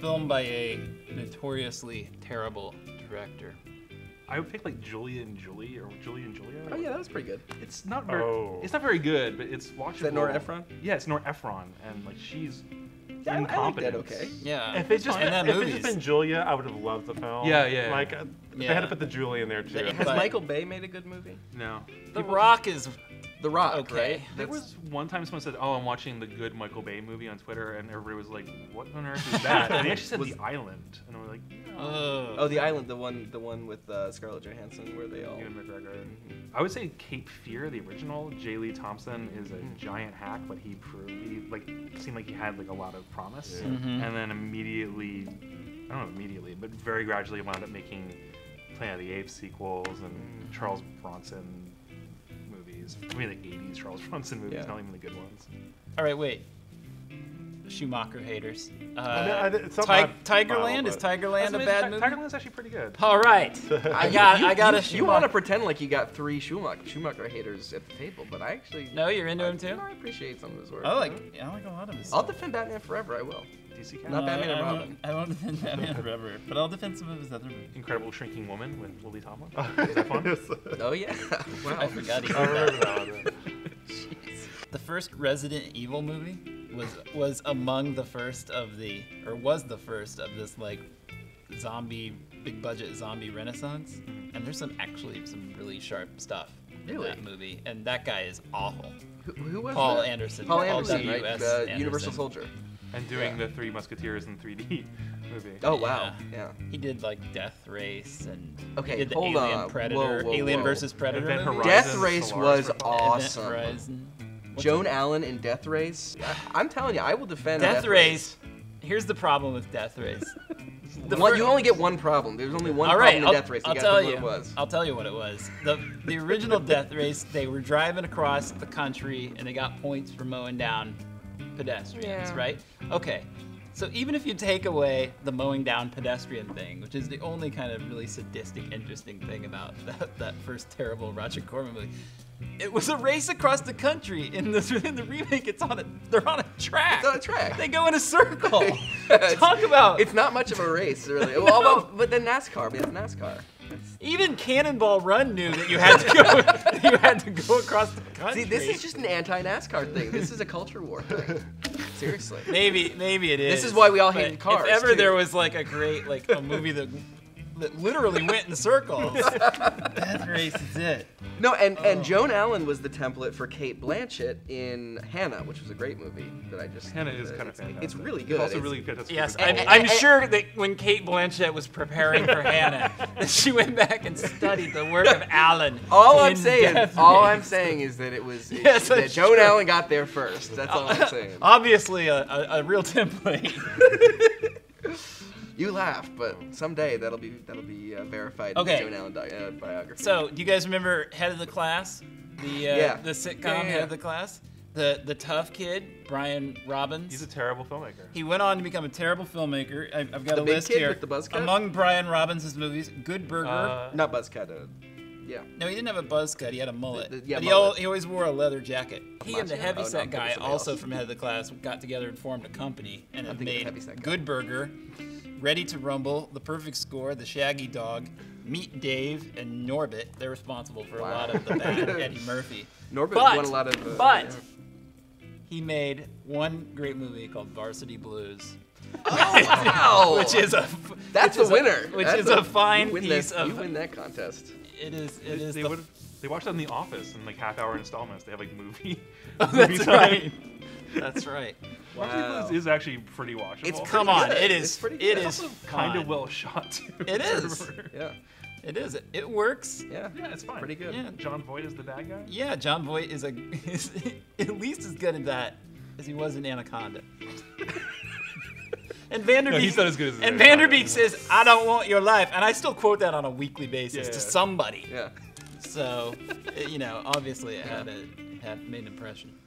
filmed by a notoriously terrible director. I would pick like Julia and Julie or Julia and Julia. Oh yeah, that was pretty good. It's not very. It's not very good, but it's watchable. Is that Nora Ephron? Yeah, it's Nora Ephron, and like she's Yeah, I like that incompetent. okay. Yeah. If it just And that if it movies. just been Julia, I would have loved the film. Yeah. Like they had to put the Julie in there too. Has But- Michael Bay made a good movie? No. The Rock is The Rock, Okay. right? There was one time someone said, "Oh, I'm watching the good Michael Bay movie" on Twitter, and everybody was like, "What on earth is that?" And they actually said The Island, and we're like, Oh, The Island, the one with Scarlett Johansson, where they all. Ewan McGregor. I would say Cape Fear, the original. J. Lee Thompson is a giant hack, but he seemed like he had like a lot of promise, and then immediately, I don't know immediately, but very gradually wound up making Planet of the Apes sequels and Charles Bronson movies. I mean, the '80s Charles Bronson movies, not even the good ones. All right, wait. Schumacher haters. It's not my Tigerland? style, Is but- Tigerland a bad movie? Tigerland's actually pretty good. All right. I got a Schumacher. You want to pretend like you got 3 Schumacher haters at the table, but I actually. No, you're into him too? I appreciate some of his work. I like a lot of his I'll stuff. defend Batman Forever. I will. DC Cat. Not Batman and I Robin. won't defend Batman Forever, but I'll defend some of his other movies. Incredible Shrinking Woman with Lily Tomlin. Is that fun? Oh yeah. Wow. I forgot he I did remember that. that one. The first Resident Evil movie was among the first of the, or was the first of this like big budget zombie renaissance. And there's some really sharp stuff in Really? that movie. And that guy is awful. Who was Paul that? Anderson. Paul Anderson, right? W.S. The Anderson. Universal Soldier. And doing the Three Musketeers in 3D movie. Oh wow. Yeah. He did like Death Race and Okay, he did the hold Alien on. Predator, Whoa, Alien whoa. versus Predator. Event movie. Horizon. Death Race Solaris was Republic. awesome. Event Horizon. What's Joan it? Allen in Death Race. I'm telling you, I will defend Death Race. Here's the problem with Death Race. You only get one problem. There's only one All problem right, in Death Race. I'll You tell gotta you. know what it was. I'll tell you what it was. The original Death Race, they were driving across the country and they got points for mowing down pedestrians, Yeah. right? Okay. So even if you take away the mowing down pedestrian thing, which is the only kind of really sadistic, interesting thing about that first terrible Roger Corman movie, it was a race across the country. In the remake, they're on a track. It's on a track. They go in a circle. It's- Talk about It's not much of a race, really. Well, but then NASCAR. We have NASCAR. even Cannonball Run knew that you had to go across the country. See, this is just an anti-NASCAR thing. This is a culture war thing. Seriously. maybe it is. This is why we all But hated cars, If ever too. there was like a great a movie that literally went in circles, Death Race is it. No, and Joan Allen was the template for Kate Blanchett in Hannah, which was a great movie that I just. Hannah is kind of fantastic. It's really It's good. also It's- really good. Yes, And- I'm sure that when Kate Blanchett was preparing for Hannah, that she went back and studied the work of Alan. All I'm in saying, Death all Race. I'm saying is that it was Yes, that that's Joan true. Allen got there first. That's all I'm saying. Obviously, a real template. You laugh, but someday that'll be verified Okay. in the Joan Allen biography. So, do you guys remember Head of the Class? Yeah. The sitcom Yeah. Head of the Class? The tough kid, Brian Robbins. He's a terrible filmmaker. He went on to become a terrible filmmaker. I've got The a big list kid here. with the buzz cut? Among Brian Robbins' movies, Good Burger. Not Buzzcut. Yeah. No, he didn't have a buzz cut. He had a mullet. Yeah, but mullet. he always wore a leather jacket. He and the Macho? heavyset I'm thinking guy, somebody also else. from Head of the Class, got together and formed a company and have thinking made of Heavyset guy. Good Burger, Ready to Rumble, The Perfect Score, The Shaggy Dog, Meet Dave, and Norbit. They're responsible for a lot of the bad Eddie Murphy. Norbit But- won a lot of. But he made one great movie called Varsity Blues. Wow! Which is a That's which the winner. Which That's is a fine you win piece that, of. You win that contest. It is. It is. They watched that in the office in like half-hour installments. They have like movie. That's time. right. That's right. Varsity Wow. Blues is actually pretty watchable. It's Come pretty on, good. it It's is. pretty It good. is kind of fun. well shot too. It is. Yeah. It is. It works. Yeah. Yeah, it's fine. Pretty good. Yeah. John Voight is the bad guy. Yeah, John Voight is at least as good at that as he was in Anaconda. And Vanderbeek, No, he's not as good as and Anaconda. Vanderbeek says, "I don't want your life," and I still quote that on a weekly basis to Yeah. somebody. Yeah. So, obviously it had made an impression.